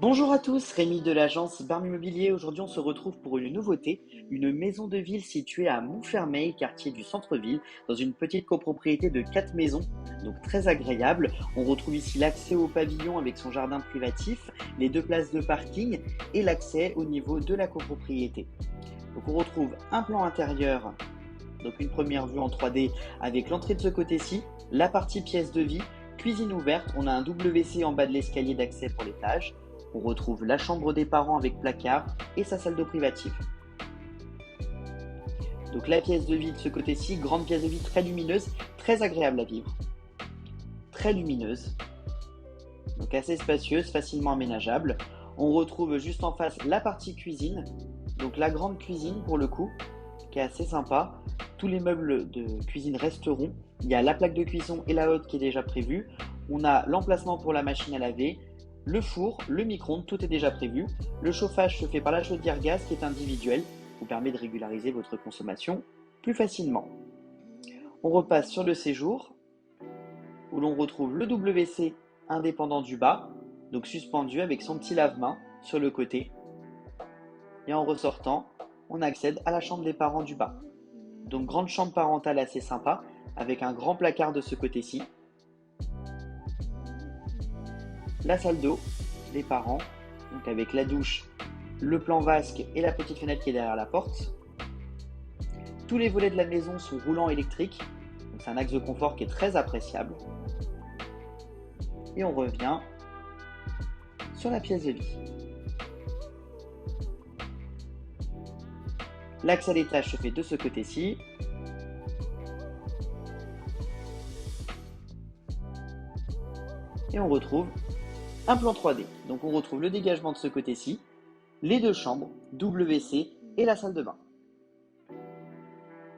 Bonjour à tous, Rémi de l'agence Barm Immobilier. Aujourd'hui, on se retrouve pour une nouveauté, une maison de ville située à Montfermeil, quartier du centre-ville, dans une petite copropriété de 4 maisons, donc très agréable. On retrouve ici l'accès au pavillon avec son jardin privatif, les 2 places de parking et l'accès au niveau de la copropriété. Donc on retrouve un plan intérieur, donc une première vue en 3D avec l'entrée de ce côté-ci, la partie pièce de vie, cuisine ouverte, on a un WC en bas de l'escalier d'accès pour l'étage. On retrouve la chambre des parents avec placard et sa salle d'eau privative. Donc la pièce de vie de ce côté-ci, grande pièce de vie très lumineuse, très agréable à vivre. Très lumineuse, donc assez spacieuse, facilement aménageable. On retrouve juste en face la partie cuisine, donc la grande cuisine pour le coup, qui est assez sympa. Tous les meubles de cuisine resteront. Il y a la plaque de cuisson et la hotte qui est déjà prévue. On a l'emplacement pour la machine à laver, le four, le micro-ondes, tout est déjà prévu. Le chauffage se fait par la chaudière gaz qui est individuelle, vous permet de régulariser votre consommation plus facilement. On repasse sur le séjour, où l'on retrouve le WC indépendant du bas, donc suspendu avec son petit lave-main sur le côté. Et en ressortant, on accède à la chambre des parents du bas. Donc grande chambre parentale assez sympa, avec un grand placard de ce côté-ci. La salle d'eau des parents, donc avec la douche, le plan vasque et la petite fenêtre qui est derrière la porte. Tous les volets de la maison sont roulants électriques, donc c'est un axe de confort qui est très appréciable. Et on revient sur la pièce de vie. L'accès à l'étage se fait de ce côté-ci. Et on retrouve un plan 3D. Donc on retrouve le dégagement de ce côté-ci, les 2 chambres, WC et la salle de bain.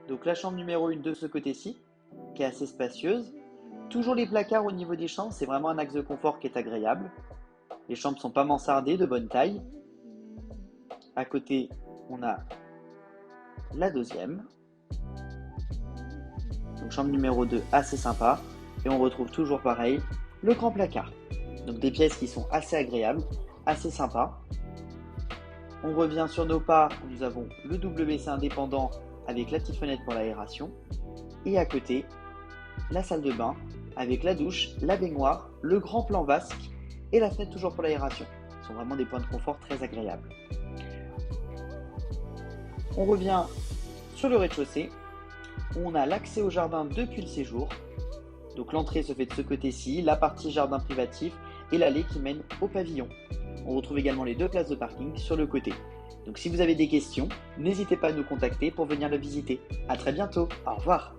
Donc la chambre numéro 1 de ce côté-ci, qui est assez spacieuse. Toujours les placards au niveau des chambres, c'est vraiment un axe de confort qui est agréable. Les chambres sont pas mansardées, de bonne taille. À côté, on a la deuxième. Donc chambre numéro 2, assez sympa. Et on retrouve toujours pareil, le grand placard. Donc des pièces qui sont assez agréables, assez sympas. On revient sur nos pas, nous avons le WC indépendant avec la petite fenêtre pour l'aération. Et à côté, la salle de bain avec la douche, la baignoire, le grand plan vasque et la fenêtre toujours pour l'aération. Ce sont vraiment des points de confort très agréables. On revient sur le rez-de-chaussée où on a l'accès au jardin depuis le séjour. Donc l'entrée se fait de ce côté-ci, la partie jardin privatif et l'allée qui mène au pavillon. On retrouve également les 2 places de parking sur le côté. Donc si vous avez des questions, n'hésitez pas à nous contacter pour venir le visiter. A très bientôt, au revoir.